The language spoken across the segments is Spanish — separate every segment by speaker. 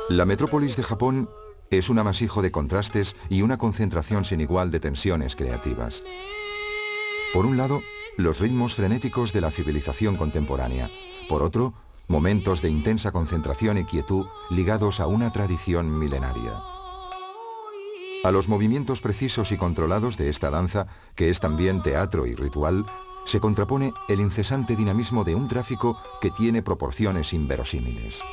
Speaker 1: La metrópolis de Japón es un amasijo de contrastes y una concentración sin igual de tensiones creativas. Por un lado, los ritmos frenéticos de la civilización contemporánea. Por otro, momentos de intensa concentración y quietud ligados a una tradición milenaria. A los movimientos precisos y controlados de esta danza, que es también teatro y ritual, se contrapone el incesante dinamismo de un tráfico que tiene proporciones inverosímiles.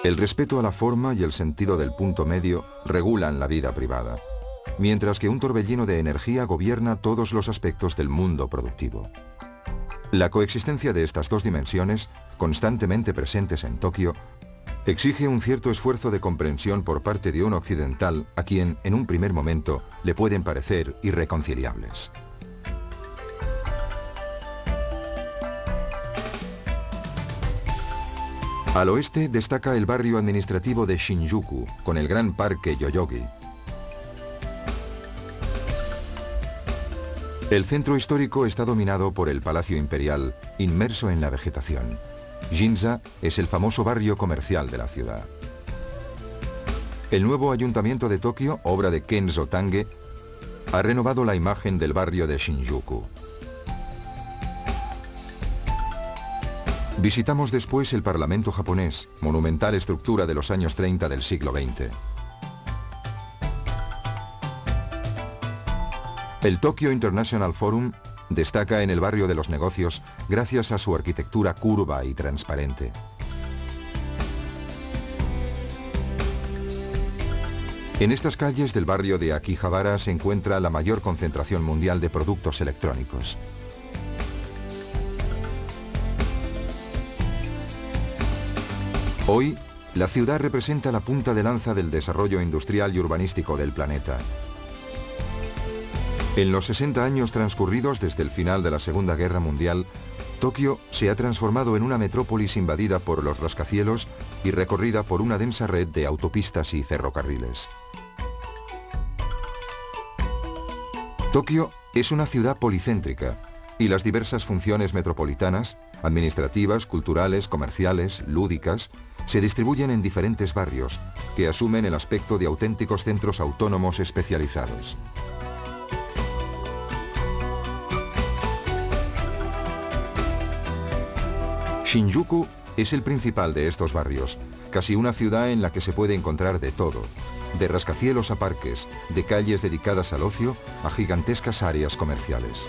Speaker 1: El respeto a la forma y el sentido del punto medio regulan la vida privada, mientras que un torbellino de energía gobierna todos los aspectos del mundo productivo. La coexistencia de estas dos dimensiones, constantemente presentes en Tokio, exige un cierto esfuerzo de comprensión por parte de un occidental a quien, en un primer momento, le pueden parecer irreconciliables. Al oeste destaca el barrio administrativo de Shinjuku, con el gran parque Yoyogi. El centro histórico está dominado por el Palacio Imperial, inmerso en la vegetación. Ginza es el famoso barrio comercial de la ciudad. El nuevo ayuntamiento de Tokio, obra de Kenzo Tange, ha renovado la imagen del barrio de Shinjuku. Visitamos después el Parlamento japonés, monumental estructura de los años 30 del siglo XX. El Tokyo International Forum destaca en el barrio de los negocios gracias a su arquitectura curva y transparente. En estas calles del barrio de Akihabara se encuentra la mayor concentración mundial de productos electrónicos. Hoy, la ciudad representa la punta de lanza del desarrollo industrial y urbanístico del planeta. En los 60 años transcurridos desde el final de la Segunda Guerra Mundial, Tokio se ha transformado en una metrópolis invadida por los rascacielos y recorrida por una densa red de autopistas y ferrocarriles. Tokio es una ciudad policéntrica y las diversas funciones metropolitanas, administrativas, culturales, comerciales, lúdicas, se distribuyen en diferentes barrios que asumen el aspecto de auténticos centros autónomos especializados. Shinjuku es el principal de estos barrios, casi una ciudad en la que se puede encontrar de todo, de rascacielos a parques, de calles dedicadas al ocio a gigantescas áreas comerciales.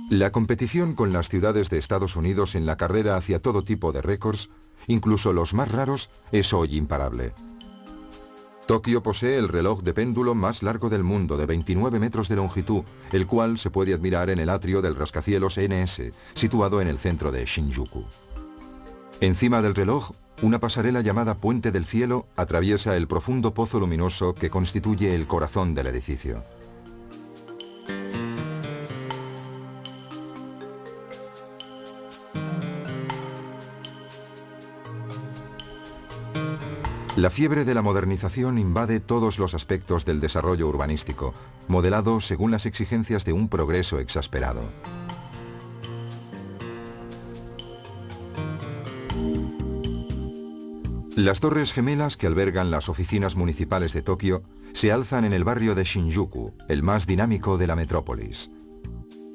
Speaker 1: La competición con las ciudades de Estados Unidos en la carrera hacia todo tipo de récords, incluso los más raros, es hoy imparable. Tokio posee el reloj de péndulo más largo del mundo, de 29 metros de longitud, el cual se puede admirar en el atrio del rascacielos NS, situado en el centro de Shinjuku. Encima del reloj, una pasarela llamada Puente del Cielo atraviesa el profundo pozo luminoso que constituye el corazón del edificio. La fiebre de la modernización invade todos los aspectos del desarrollo urbanístico, modelado según las exigencias de un progreso exasperado. Las torres gemelas que albergan las oficinas municipales de Tokio se alzan en el barrio de Shinjuku, el más dinámico de la metrópolis.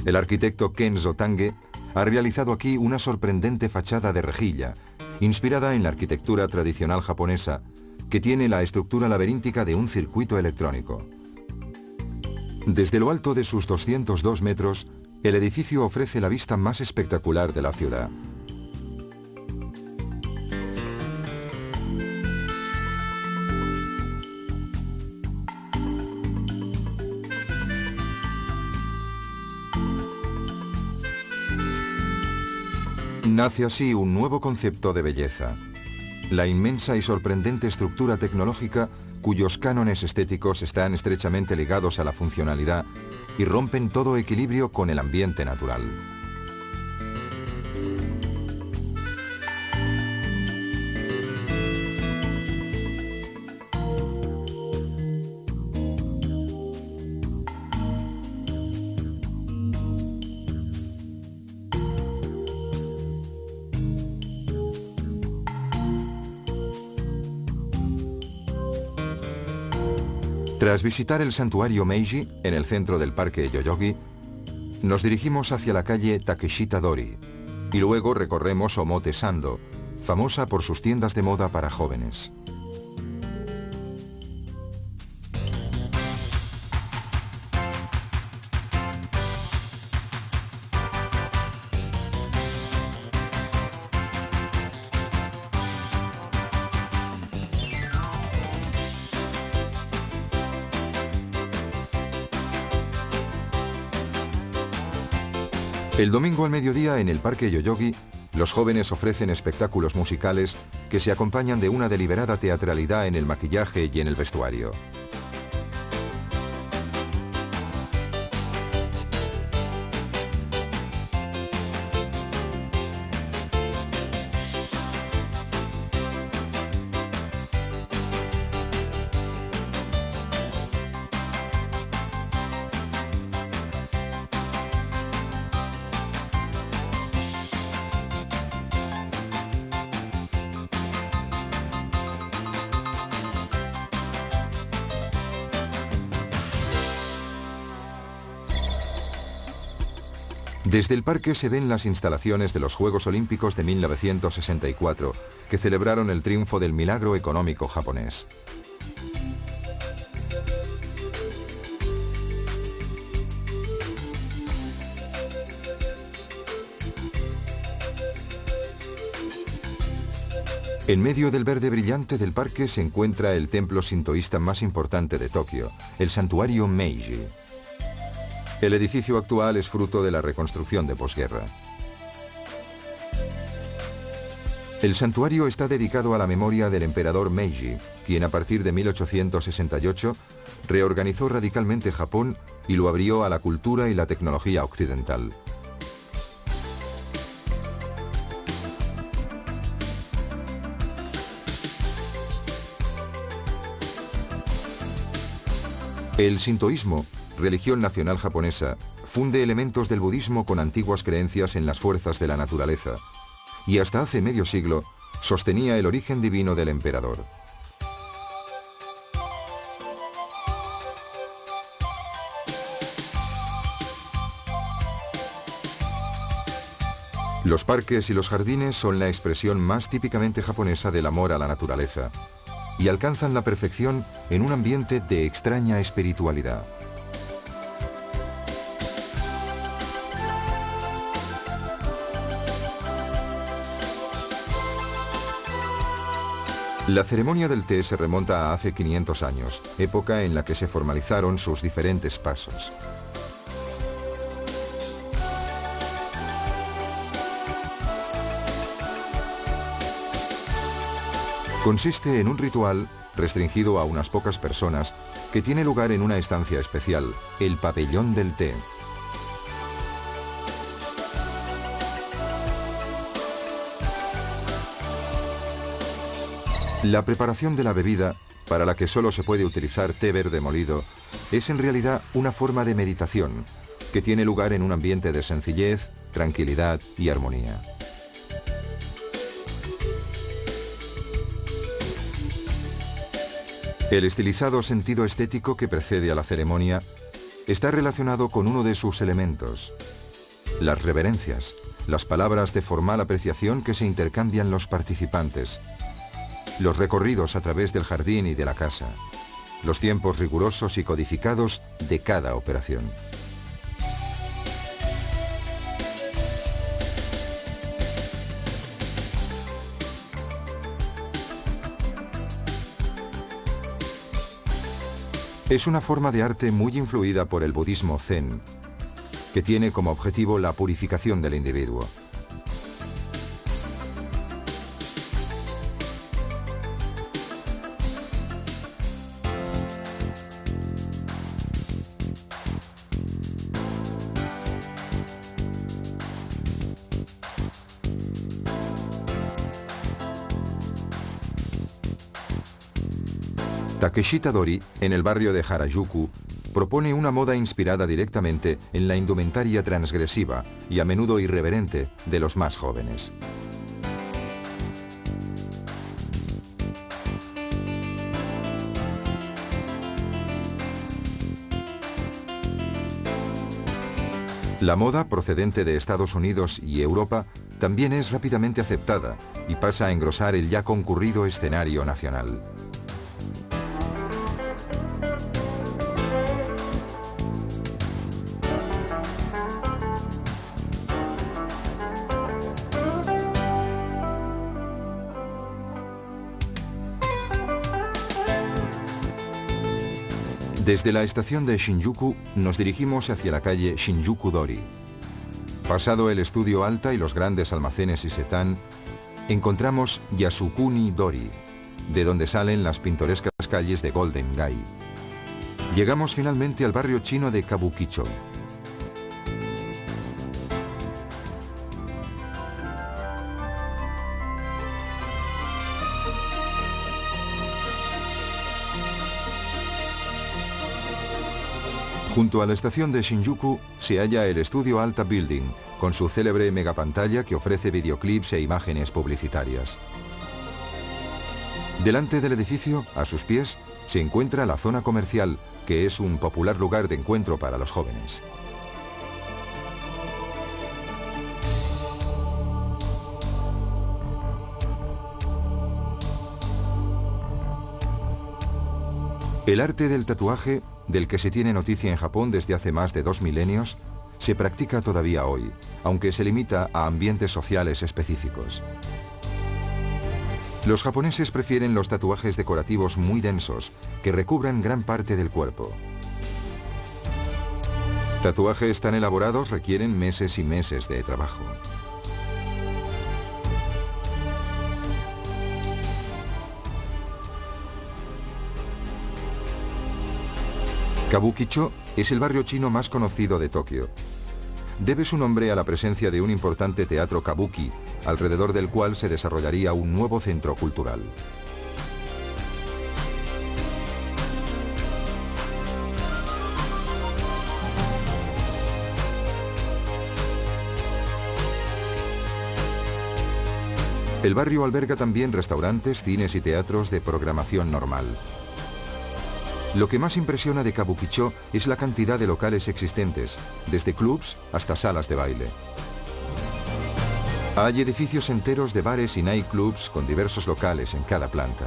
Speaker 1: El arquitecto Kenzo Tange ha realizado aquí una sorprendente fachada de rejilla, inspirada en la arquitectura tradicional japonesa, que tiene la estructura laberíntica de un circuito electrónico. Desde lo alto de sus 202 metros, el edificio ofrece la vista más espectacular de la ciudad. Nace así un nuevo concepto de belleza: la inmensa y sorprendente estructura tecnológica cuyos cánones estéticos están estrechamente ligados a la funcionalidad y rompen todo equilibrio con el ambiente natural. Tras visitar el santuario Meiji, en el centro del parque Yoyogi, nos dirigimos hacia la calle Takeshita Dori y luego recorremos Omote Sando, famosa por sus tiendas de moda para jóvenes. El domingo al mediodía en el parque Yoyogi, los jóvenes ofrecen espectáculos musicales que se acompañan de una deliberada teatralidad en el maquillaje y en el vestuario. Desde el parque se ven las instalaciones de los Juegos Olímpicos de 1964, que celebraron el triunfo del milagro económico japonés. En medio del verde brillante del parque se encuentra el templo sintoísta más importante de Tokio, el santuario Meiji. El edificio actual es fruto de la reconstrucción de posguerra. El santuario está dedicado a la memoria del emperador Meiji, quien a partir de 1868 reorganizó radicalmente Japón y lo abrió a la cultura y la tecnología occidental. El sintoísmo, religión nacional japonesa, funde elementos del budismo con antiguas creencias en las fuerzas de la naturaleza, y hasta hace medio siglo sostenía el origen divino del emperador. Los parques y los jardines son la expresión más típicamente japonesa del amor a la naturaleza, y alcanzan la perfección en un ambiente de extraña espiritualidad. La ceremonia del té se remonta a hace 500 años, época en la que se formalizaron sus diferentes pasos. Consiste en un ritual restringido a unas pocas personas que tiene lugar en una estancia especial, el pabellón del té. La preparación de la bebida, para la que solo se puede utilizar té verde molido, es en realidad una forma de meditación que tiene lugar en un ambiente de sencillez, tranquilidad y armonía. El estilizado sentido estético que precede a la ceremonia está relacionado con uno de sus elementos: las reverencias, las palabras de formal apreciación que se intercambian los participantes, los recorridos a través del jardín y de la casa, los tiempos rigurosos y codificados de cada operación. Es una forma de arte muy influida por el budismo zen, que tiene como objetivo la purificación del individuo. Takeshita Dori, en el barrio de Harajuku, propone una moda inspirada directamente en la indumentaria transgresiva y a menudo irreverente de los más jóvenes. La moda procedente de Estados Unidos y Europa también es rápidamente aceptada y pasa a engrosar el ya concurrido escenario nacional. Desde la estación de Shinjuku nos dirigimos hacia la calle Shinjuku Dori. Pasado el estudio Alta y los grandes almacenes Isetan, encontramos Yasukuni Dori, de donde salen las pintorescas calles de Golden Gai. Llegamos finalmente al barrio chino de Kabukicho. Junto a la estación de Shinjuku se halla el estudio Alta Building, con su célebre megapantalla que ofrece videoclips e imágenes publicitarias. Delante del edificio, a sus pies, se encuentra la zona comercial, que es un popular lugar de encuentro para los jóvenes. El arte del tatuaje, del que se tiene noticia en Japón desde hace más de 2 milenios, se practica todavía hoy, aunque se limita a ambientes sociales específicos. Los japoneses prefieren los tatuajes decorativos muy densos, que recubran gran parte del cuerpo. Tatuajes tan elaborados requieren meses y meses de trabajo. Kabukicho es el barrio chino más conocido de Tokio. Debe su nombre a la presencia de un importante teatro kabuki, alrededor del cual se desarrollaría un nuevo centro cultural. El barrio alberga también restaurantes, cines y teatros de programación normal. Lo que más impresiona de Kabukicho es la cantidad de locales existentes, desde clubs hasta salas de baile. Hay edificios enteros de bares y nightclubs con diversos locales en cada planta.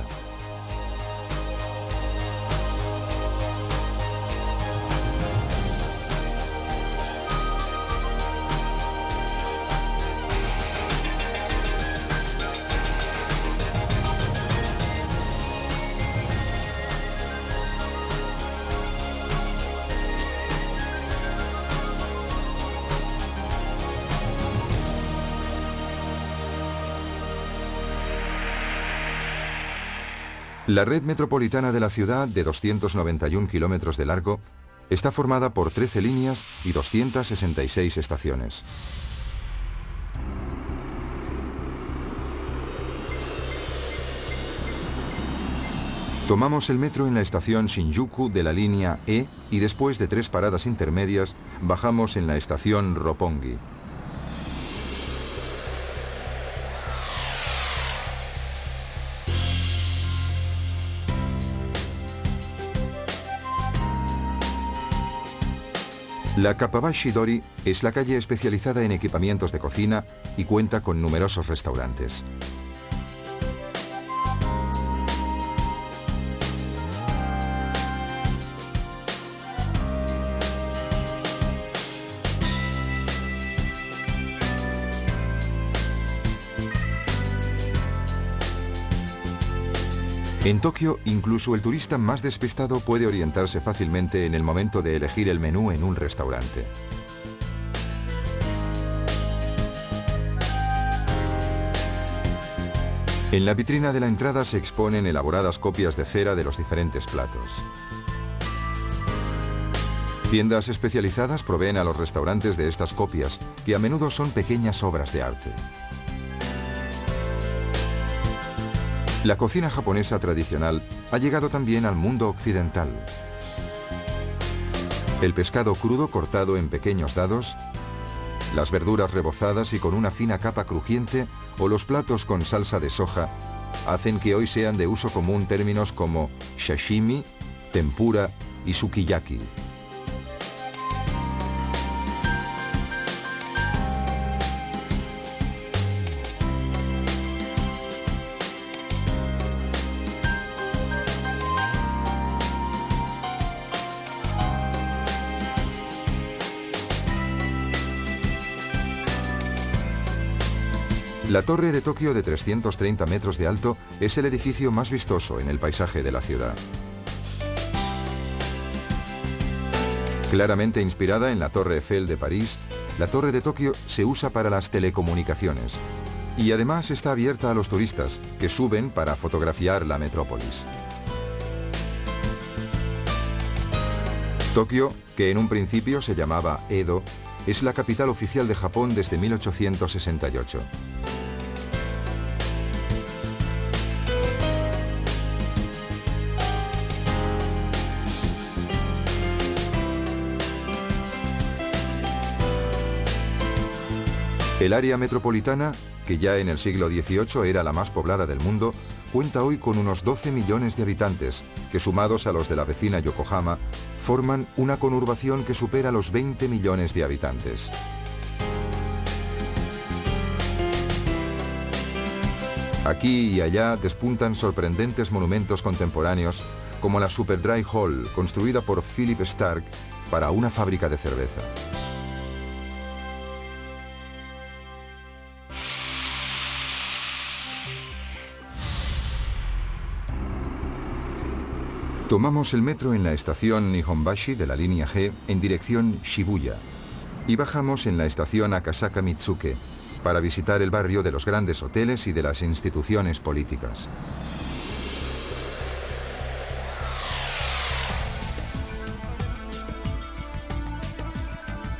Speaker 1: La red metropolitana de la ciudad, de 291 kilómetros de largo, está formada por 13 líneas y 266 estaciones. Tomamos el metro en la estación Shinjuku de la línea E y después de 3 paradas intermedias bajamos en la estación Roppongi. La Kappabashi Dori es la calle especializada en equipamientos de cocina y cuenta con numerosos restaurantes. En Tokio, incluso el turista más despistado puede orientarse fácilmente en el momento de elegir el menú en un restaurante. En la vitrina de la entrada se exponen elaboradas copias de cera de los diferentes platos. Tiendas especializadas proveen a los restaurantes de estas copias, que a menudo son pequeñas obras de arte. La cocina japonesa tradicional ha llegado también al mundo occidental. El pescado crudo cortado en pequeños dados, las verduras rebozadas y con una fina capa crujiente o los platos con salsa de soja hacen que hoy sean de uso común términos como sashimi, tempura y sukiyaki. La Torre de Tokio de 330 metros de alto es el edificio más vistoso en el paisaje de la ciudad. Claramente inspirada en la Torre Eiffel de París, la Torre de Tokio se usa para las telecomunicaciones y además está abierta a los turistas que suben para fotografiar la metrópolis. Tokio, que en un principio se llamaba Edo, es la capital oficial de Japón desde 1868. El área metropolitana, que ya en el siglo XVIII era la más poblada del mundo, cuenta hoy con unos 12 millones de habitantes, que sumados a los de la vecina Yokohama, forman una conurbación que supera los 20 millones de habitantes. Aquí y allá despuntan sorprendentes monumentos contemporáneos, como la Superdry Hall, construida por Philip Stark para una fábrica de cerveza. Tomamos el metro en la estación Nihonbashi de la línea G en dirección Shibuya y bajamos en la estación Akasaka Mitsuke para visitar el barrio de los grandes hoteles y de las instituciones políticas.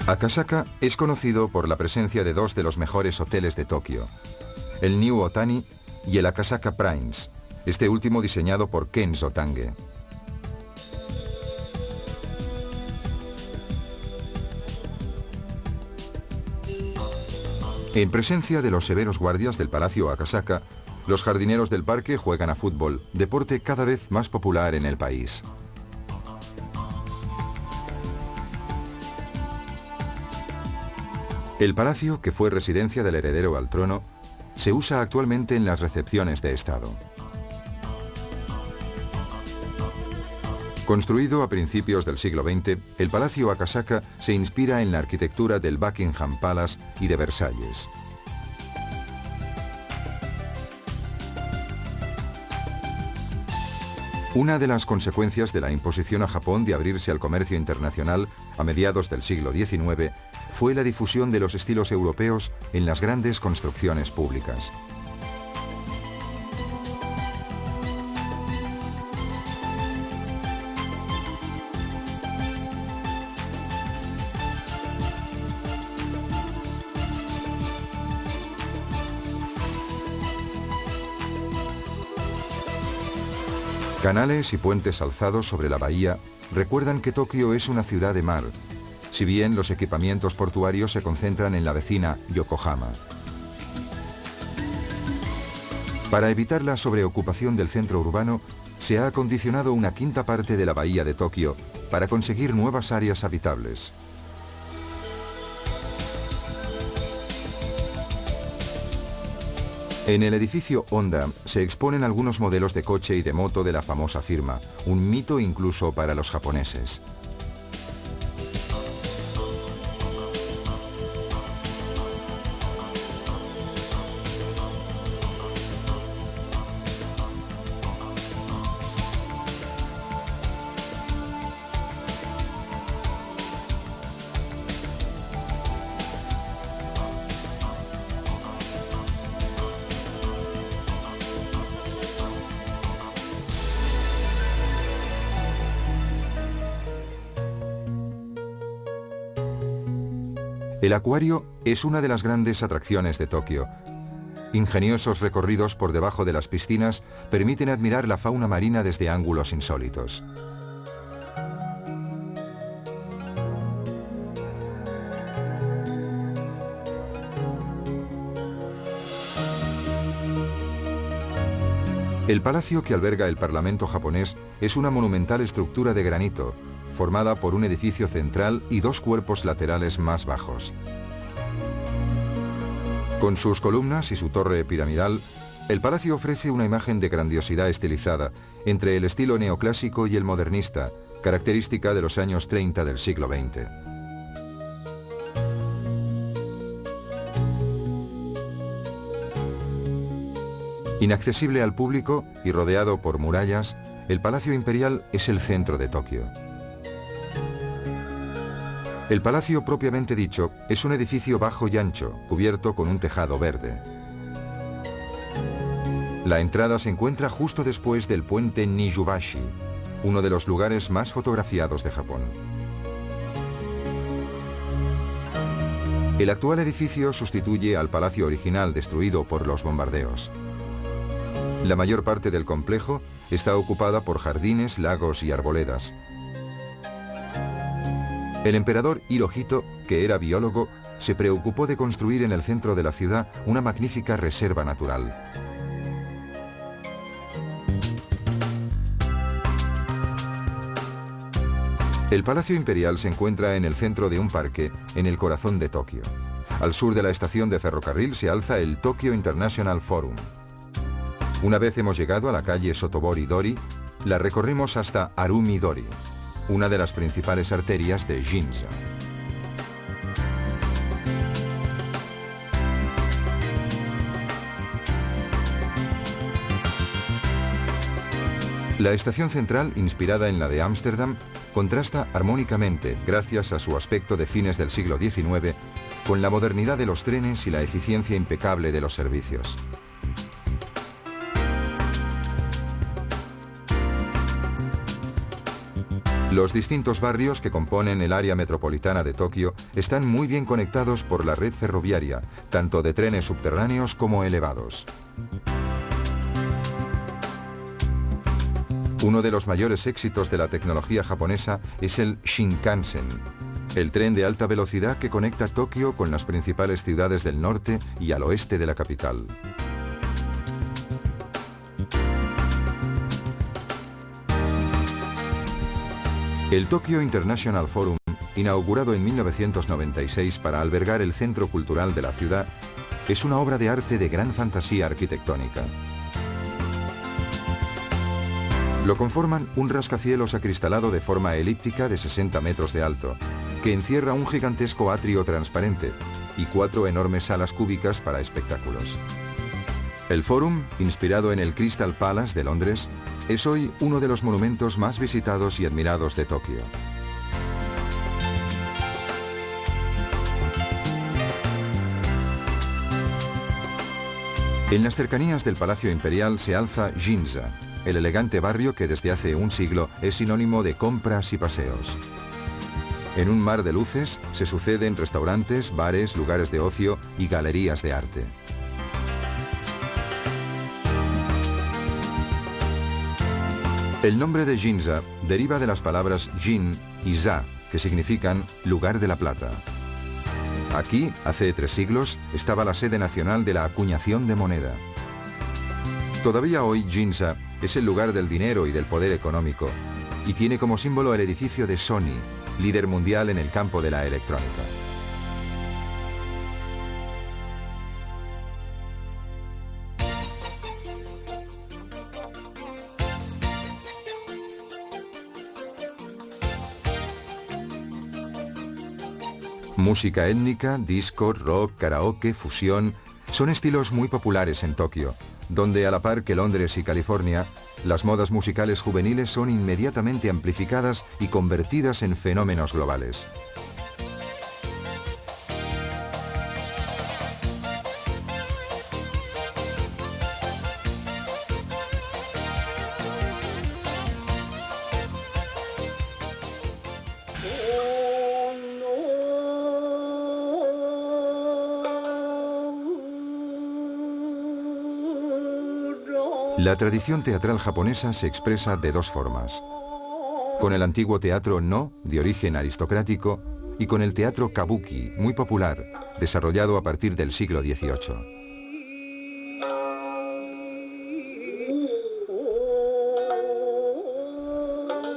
Speaker 1: Akasaka es conocido por la presencia de dos de los mejores hoteles de Tokio, el New Otani y el Akasaka Prince, este último diseñado por Kenzo Tange. En presencia de los severos guardias del Palacio Akasaka, los jardineros del parque juegan a fútbol, deporte cada vez más popular en el país. El palacio, que fue residencia del heredero al trono, se usa actualmente en las recepciones de Estado. Construido a principios del siglo XX, el Palacio Akasaka se inspira en la arquitectura del Buckingham Palace y de Versalles. Una de las consecuencias de la imposición a Japón de abrirse al comercio internacional a mediados del siglo XIX fue la difusión de los estilos europeos en las grandes construcciones públicas. Canales y puentes alzados sobre la bahía recuerdan que Tokio es una ciudad de mar, si bien los equipamientos portuarios se concentran en la vecina Yokohama. Para evitar la sobreocupación del centro urbano, se ha acondicionado una quinta parte de la bahía de Tokio para conseguir nuevas áreas habitables. En el edificio Honda se exponen algunos modelos de coche y de moto de la famosa firma, un mito incluso para los japoneses. El acuario es una de las grandes atracciones de Tokio. Ingeniosos recorridos por debajo de las piscinas permiten admirar la fauna marina desde ángulos insólitos. El palacio que alberga el Parlamento japonés es una monumental estructura de granito, formada por un edificio central y dos cuerpos laterales más bajos. Con sus columnas y su torre piramidal, el palacio ofrece una imagen de grandiosidad estilizada entre el estilo neoclásico y el modernista, característica de los años 30 del siglo XX. Inaccesible al público y rodeado por murallas, el Palacio Imperial es el centro de Tokio. El palacio propiamente dicho es un edificio bajo y ancho, cubierto con un tejado verde. La entrada se encuentra justo después del puente Nijubashi, uno de los lugares más fotografiados de Japón. El actual edificio sustituye al palacio original destruido por los bombardeos. La mayor parte del complejo está ocupada por jardines, lagos y arboledas. El emperador Hirohito, que era biólogo, se preocupó de construir en el centro de la ciudad una magnífica reserva natural. El Palacio Imperial se encuentra en el centro de un parque, en el corazón de Tokio. Al sur de la estación de ferrocarril se alza el Tokyo International Forum. Una vez hemos llegado a la calle Sotobori-dori, la recorrimos hasta Arumi-dori, una de las principales arterias de Ginza. La estación central, inspirada en la de Ámsterdam, contrasta armónicamente, gracias a su aspecto de fines del siglo XIX, con la modernidad de los trenes y la eficiencia impecable de los servicios. Los distintos barrios que componen el área metropolitana de Tokio están muy bien conectados por la red ferroviaria, tanto de trenes subterráneos como elevados. Uno de los mayores éxitos de la tecnología japonesa es el Shinkansen, el tren de alta velocidad que conecta Tokio con las principales ciudades del norte y al oeste de la capital. El Tokyo International Forum, inaugurado en 1996 para albergar el centro cultural de la ciudad, es una obra de arte de gran fantasía arquitectónica. Lo conforman un rascacielos acristalado de forma elíptica de 60 metros de alto, que encierra un gigantesco atrio transparente y 4 enormes salas cúbicas para espectáculos. El Forum, inspirado en el Crystal Palace de Londres, es hoy uno de los monumentos más visitados y admirados de Tokio. En las cercanías del Palacio Imperial se alza Ginza, el elegante barrio que desde hace un siglo es sinónimo de compras y paseos. En un mar de luces se suceden restaurantes, bares, lugares de ocio y galerías de arte. El nombre de Ginza deriva de las palabras Jin y Za, que significan lugar de la plata. Aquí, hace 3 siglos, estaba la sede nacional de la acuñación de moneda. Todavía hoy Ginza es el lugar del dinero y del poder económico, y tiene como símbolo el edificio de Sony, líder mundial en el campo de la electrónica. Música étnica, disco, rock, karaoke, fusión, son estilos muy populares en Tokio, donde a la par que Londres y California, las modas musicales juveniles son inmediatamente amplificadas y convertidas en fenómenos globales. La tradición teatral japonesa se expresa de dos formas: con el antiguo teatro no, de origen aristocrático, y con el teatro kabuki, muy popular, desarrollado a partir del siglo XVIII.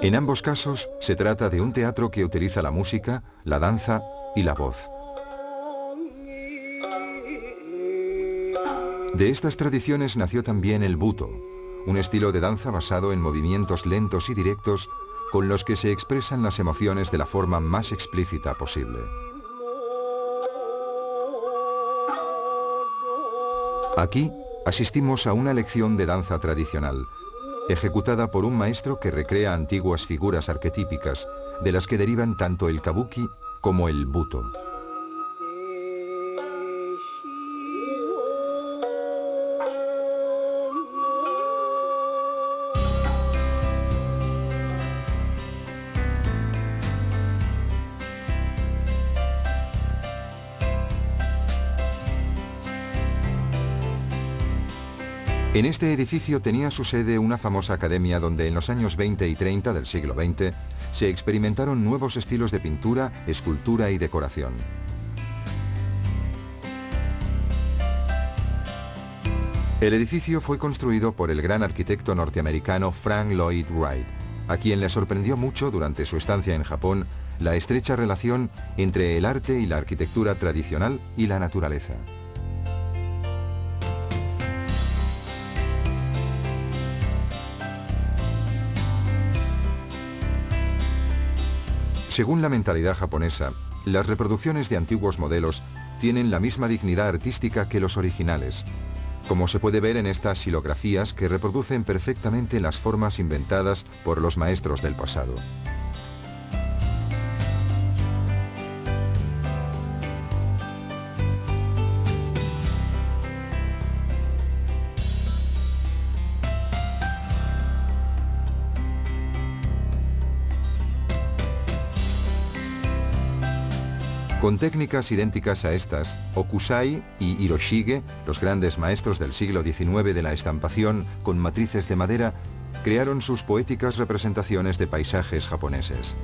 Speaker 1: En ambos casos se trata de un teatro que utiliza la música, la danza y la voz. De estas tradiciones nació también el Buto, un estilo de danza basado en movimientos lentos y directos con los que se expresan las emociones de la forma más explícita posible. Aquí asistimos a una lección de danza tradicional, ejecutada por un maestro que recrea antiguas figuras arquetípicas, de las que derivan tanto el kabuki como el Buto. En este edificio tenía su sede una famosa academia donde en los años 20 y 30 del siglo XX se experimentaron nuevos estilos de pintura, escultura y decoración. El edificio fue construido por el gran arquitecto norteamericano Frank Lloyd Wright, a quien le sorprendió mucho durante su estancia en Japón la estrecha relación entre el arte y la arquitectura tradicional y la naturaleza. Según la mentalidad japonesa, las reproducciones de antiguos modelos tienen la misma dignidad artística que los originales, como se puede ver en estas xilografías que reproducen perfectamente las formas inventadas por los maestros del pasado. Con técnicas idénticas a estas, Hokusai y Hiroshige, los grandes maestros del siglo XIX de la estampación con matrices de madera, crearon sus poéticas representaciones de paisajes japoneses.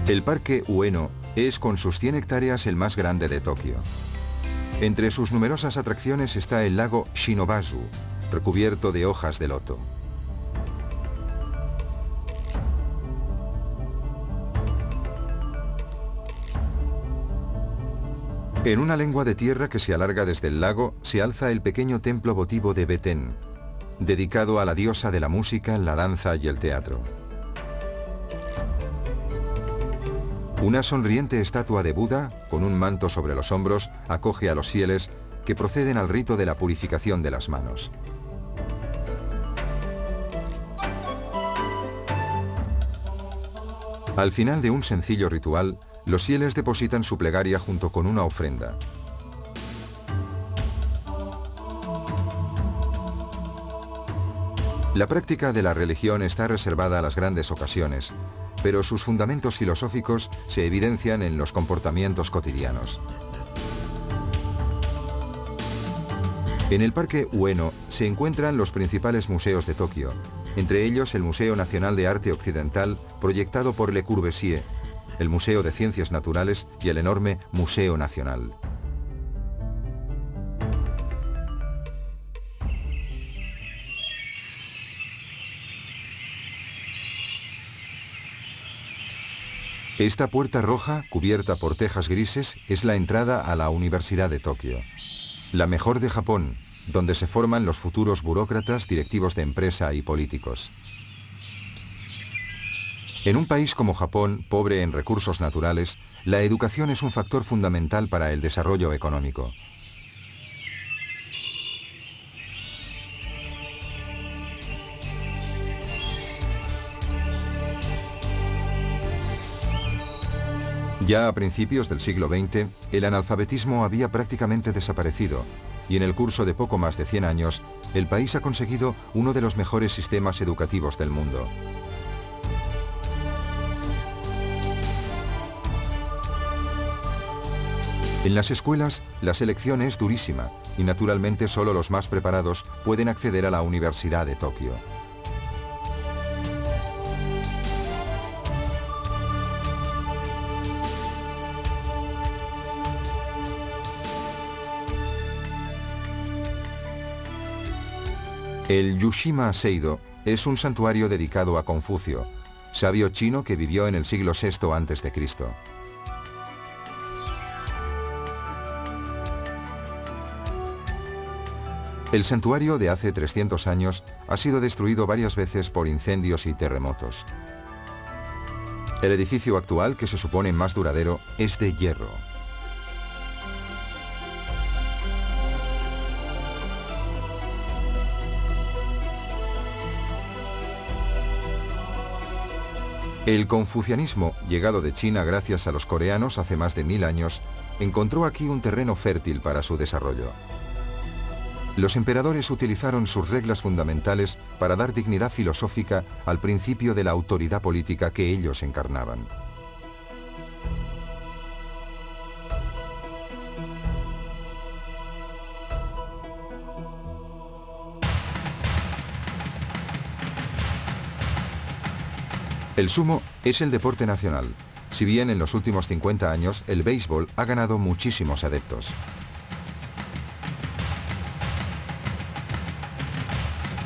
Speaker 1: El Parque Ueno es, con sus 100 hectáreas, el más grande de Tokio. Entre sus numerosas atracciones está el lago Shinobazu, recubierto de hojas de loto. En una lengua de tierra que se alarga desde el lago se alza el pequeño templo votivo de Beten, dedicado a la diosa de la música, la danza y el teatro. Una sonriente estatua de Buda, con un manto sobre los hombros, acoge a los fieles que proceden al rito de la purificación de las manos. Al final de un sencillo ritual, los fieles depositan su plegaria junto con una ofrenda. La práctica de la religión está reservada a las grandes ocasiones, pero sus fundamentos filosóficos se evidencian en los comportamientos cotidianos. En el Parque Ueno se encuentran los principales museos de Tokio, entre ellos el Museo Nacional de Arte Occidental, proyectado por Le Corbusier, el Museo de Ciencias Naturales y el enorme Museo Nacional. Esta puerta roja, cubierta por tejas grises, es la entrada a la Universidad de Tokio, la mejor de Japón, donde se forman los futuros burócratas, directivos de empresa y políticos. En un país como Japón, pobre en recursos naturales, la educación es un factor fundamental para el desarrollo económico. Ya a principios del siglo XX, el analfabetismo había prácticamente desaparecido y en el curso de poco más de 100 años, el país ha conseguido uno de los mejores sistemas educativos del mundo. En las escuelas, la selección es durísima y naturalmente solo los más preparados pueden acceder a la Universidad de Tokio. El Yushima Seido es un santuario dedicado a Confucio, sabio chino que vivió en el siglo VI a.C. El santuario de hace 300 años ha sido destruido varias veces por incendios y terremotos. El edificio actual, que se supone más duradero, es de hierro. El confucianismo, llegado de China gracias a los coreanos hace más de 1000 años, encontró aquí un terreno fértil para su desarrollo. Los emperadores utilizaron sus reglas fundamentales para dar dignidad filosófica al principio de la autoridad política que ellos encarnaban. El sumo es el deporte nacional, si bien en los últimos 50 años el béisbol ha ganado muchísimos adeptos.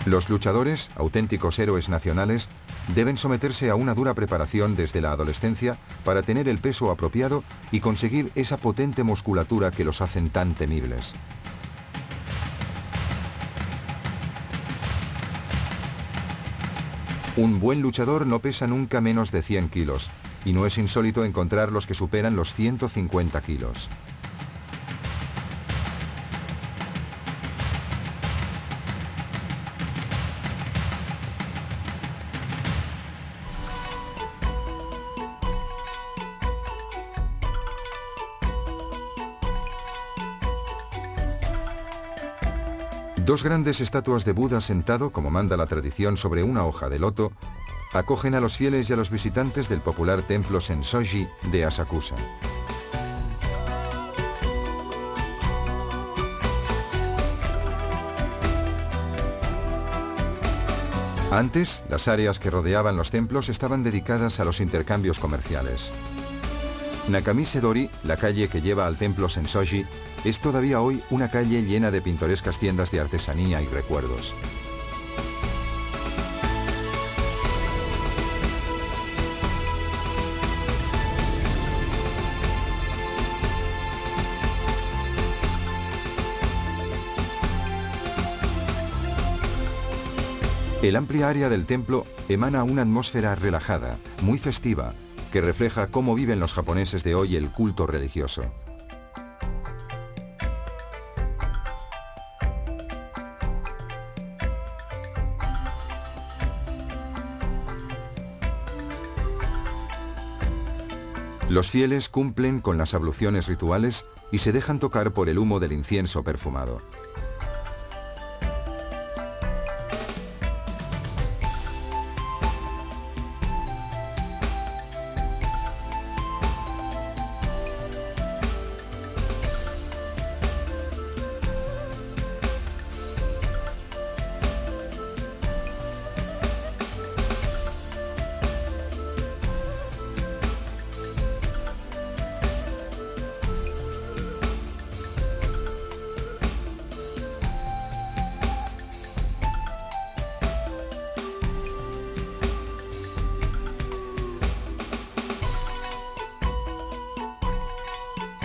Speaker 1: Los luchadores, auténticos héroes nacionales, deben someterse a una dura preparación desde la adolescencia para tener el peso apropiado y conseguir esa potente musculatura que los hacen tan temibles. Un buen luchador no pesa nunca menos de 100 kilos, y no es insólito encontrar los que superan los 150 kilos. Dos grandes estatuas de Buda sentado, como manda la tradición, sobre una hoja de loto, acogen a los fieles y a los visitantes del popular templo Sensoji de Asakusa. Antes, las áreas que rodeaban los templos estaban dedicadas a los intercambios comerciales. Nakamise-dori, la calle que lleva al templo Sensoji, es todavía hoy una calle llena de pintorescas tiendas de artesanía y recuerdos. El amplia área del templo emana una atmósfera relajada, muy festiva, que refleja cómo viven los japoneses de hoy el culto religioso. Los fieles cumplen con las abluciones rituales y se dejan tocar por el humo del incienso perfumado.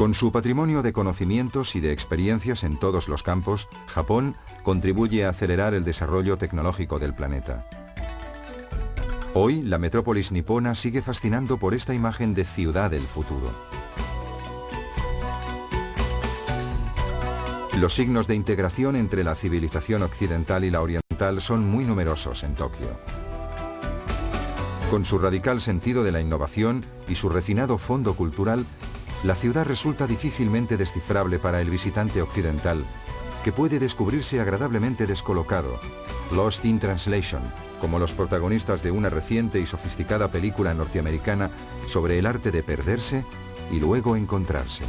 Speaker 1: Con su patrimonio de conocimientos y de experiencias en todos los campos, Japón contribuye a acelerar el desarrollo tecnológico del planeta. Hoy, la metrópolis nipona sigue fascinando por esta imagen de ciudad del futuro. Los signos de integración entre la civilización occidental y la oriental son muy numerosos en Tokio. Con su radical sentido de la innovación y su refinado fondo cultural, la ciudad resulta difícilmente descifrable para el visitante occidental, que puede descubrirse agradablemente descolocado, lost in translation, como los protagonistas de una reciente y sofisticada película norteamericana sobre el arte de perderse y luego encontrarse.